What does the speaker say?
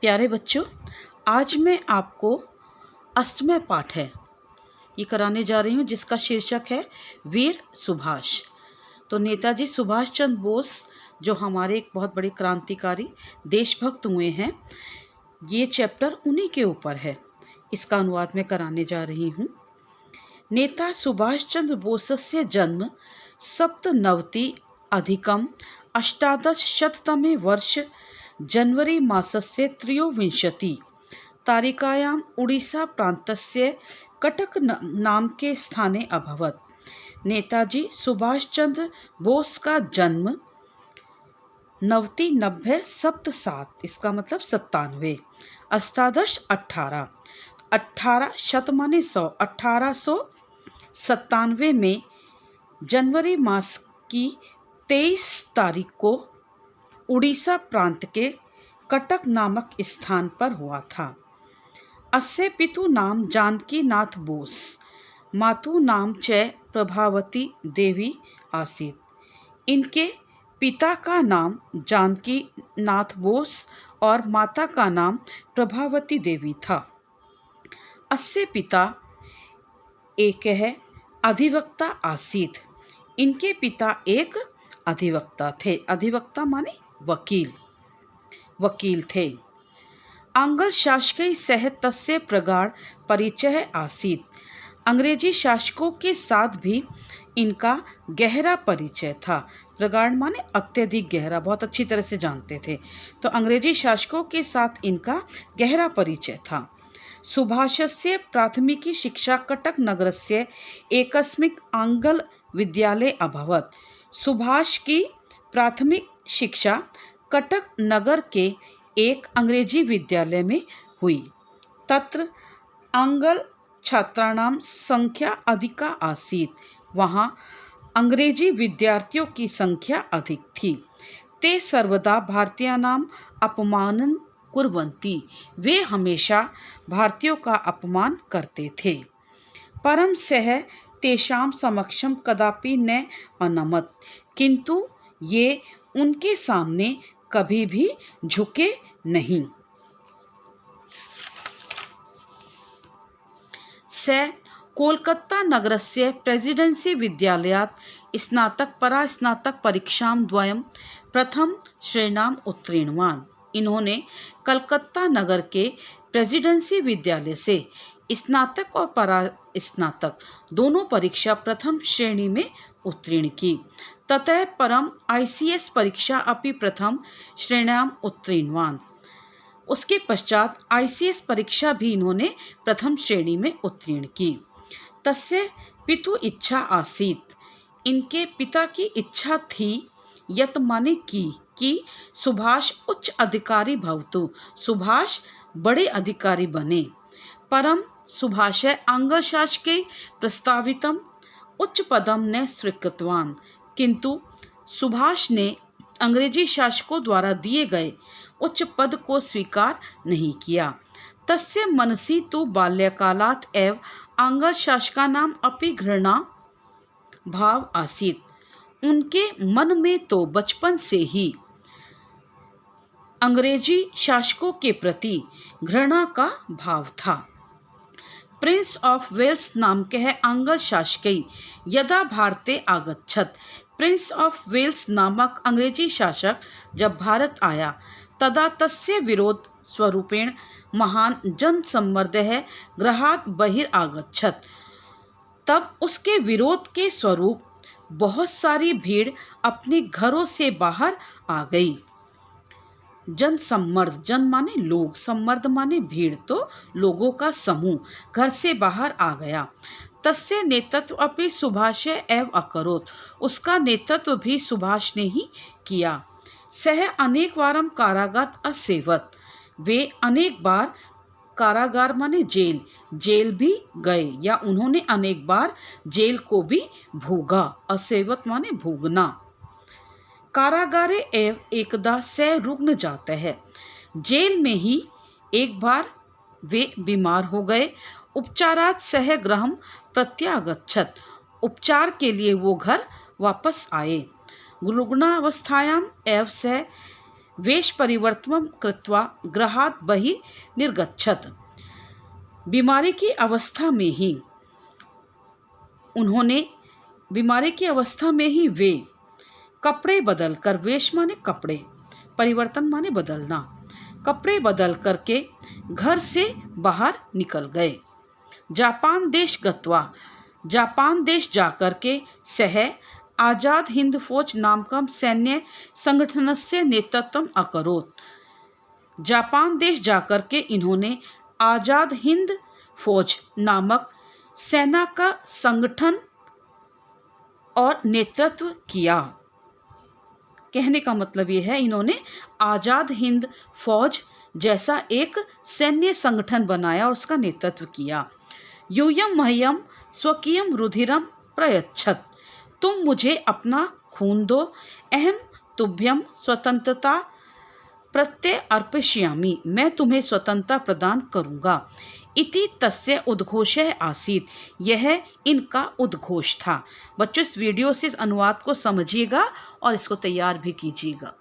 प्यारे बच्चों, आज मैं आपको अष्टमय पाठ है ये कराने जा रही हूँ, जिसका शीर्षक है वीर सुभाष। तो नेताजी सुभाष चंद्र बोस जो हमारे एक बहुत बड़े क्रांतिकारी देशभक्त हुए हैं, ये चैप्टर उन्हीं के ऊपर है। इसका अनुवाद मैं कराने जा रही हूँ। नेता सुभाष चंद्र बोसस्य जन्म सप्तनवति अधिकम अष्टादशशततमे वर्ष जनवरी मासस्य त्रयोविंशति तारिकायां उड़ीसा प्रान्तस्य कटक नामके स्थाने अभवत्। नेताजी सुभाष चंद्र बोस का जन्म 97 इसका मतलब 97, अष्टादश 18, 18 शत माने 100, 1897 में जनवरी मास की 23 तारीख को उड़ीसा प्रांत के कटक नामक स्थान पर हुआ था। अस्य पितु नाम जानकी नाथ बोस, मातु नाम च प्रभावती देवी आसीत्। इनके पिता का नाम जानकी नाथ बोस और माता का नाम प्रभावती देवी था। अस्य पिता एक है अधिवक्ता आसीत्। इनके पिता एक अधिवक्ता थे। अधिवक्ता माने वकील थे। आंग्ल शासकै सह तस्य प्रगाढ़ परिचय आसीत्। अंग्रेजी शासकों के साथ भी इनका गहरा परिचय था। प्रगाढ़ माने अत्यधिक गहरा, बहुत अच्छी तरह से जानते थे। तो अंग्रेजी शासकों के साथ इनका गहरा परिचय था। सुभाषस्य प्राथमिकी शिक्षा कटक नगरस्य एकस्मिन् आंग्ल विद्यालये अभवत्। सुभाष की प्राथमिक शिक्षा कटक नगर के एक अंग्रेजी विद्यालय में हुई। तत्र आंग्ल छात्राणां संख्या अधिका आसीत्। वहाँ अंग्रेजी विद्यार्थियों की संख्या अधिक थी। ते सर्वदा भारतीयानां अपमानं कुर्वन्ति। वे हमेशा भारतीयों का अपमान करते थे। परं सः तेषां समक्षं कदापि न अनमत्। किंतु ये उनके सामने कभी भी झुके नहीं। सः कोलकाता नगरस्य प्रेसिडेंसी विद्यालयात् स्नातक परास्नातक परीक्षां द्वयं प्रथम श्रेण्याम् उत्तीर्णवान्। इन्होंने कलकत्ता नगर के प्रेसिडेंसी विद्यालय से स्नातक और परास्नातक दोनों परीक्षा प्रथम श्रेणी में उत्तीर्ण की। ततः परम ICS परीक्षा अपि प्रथम श्रेण्याम् उत्तीर्णवान्। उसके पश्चात ICS परीक्षा भी इन्होंने प्रथम श्रेणी में उत्तीर्ण की। तस्य पितु इच्छा आसीत्। इनके पिता की इच्छा थी, यत माने कि सुभाष उच्च अधिकारी भवतु, सुभाष बड़े अधिकारी बने। परम सुभाषः आंग्लशासके प्रस्तावितम् उच्च पदं न स्वीकृतवान्। किंतु सुभाष ने अंग्रेजी शासकों द्वारा दिए गए उच्च पद को स्वीकार नहीं किया। तस्य मनसि तु बाल्यकालात् एव आंग्ल शासकानाम् अपि घृणा भाव आसीत्। उनके मन में तो बचपन से ही अंग्रेजी शासकों के प्रति घृणा का भाव था। प्रिंस ऑफ वेल्स नामकः आंग्ल शासकै यदा भारते आगच्छत्। प्रिंस ऑफ वेल्स नामक अंग्रेजी शासक जब भारत आया, तदा तस्य विरोध स्वरूपेण महान जनसम्मर्दः गृहात् बहिरागच्छत्। तब उसके विरोध के स्वरूप बहुत सारी भीड़ अपने घरों से बाहर आ गई। जनसम्मर्द, जन माने लोग, सम्मर्द माने भीड़, तो लोगों का समूह घर से बाहर आ गया। तस्य नेतृत्व अपि सुभाष एव अकरोत्। उसका नेतृत्व भी सुभाष ने ही किया। सह अनेक बारम कारागार असेवत। वे अनेक बार, कारागार माने जेल भी गए, या उन्होंने अनेक बार जेल को भी भोगा। असेवत माने भोगना। कारागारे एव एकदा स रुग्ण जाता है। जेल में ही एक बार वे बीमार हो गए। उपचारात् सह गृहं प्रत्यागच्छत्। उपचार के लिए वो घर वापस आए। रुग्णावस्थायाम् एव सः वेश परिवर्तनं कृत्वा गृहात् बहिः निर्गच्छत्। बीमारी की अवस्था में ही वे कपड़े बदल कर, वेश माने कपड़े, परिवर्तन माने बदलना, कपड़े बदल करके घर से बाहर निकल गए। जापान देश जाकर के सह आजाद हिंद फौज नामकं सैन्य संगठनस्य नेतृत्वम् अकरोत्। जापान देश जाकर के इन्होंने आजाद हिंद फौज नामक सेना का संगठन और नेतृत्व किया। कहने का मतलब ये है, इन्होंने आजाद हिंद फौज जैसा एक सैन्य संगठन बनाया और उसका नेतृत्व किया। यूयं मह्यं स्वकीयं रुधिरं प्रयच्छत्। तुम मुझे अपना खून दो, अहम तुभ्यं स्वतंत्रता प्रत्यर्पयिष्यामि। मैं तुम्हें स्वतंत्रता प्रदान करूंगा। इति तस्य उद्घोषः आसीत्। यह इनका उद्घोष था। बच्चों, इस वीडियो से इस अनुवाद को समझिएगा और इसको तैयार भी कीजिएगा।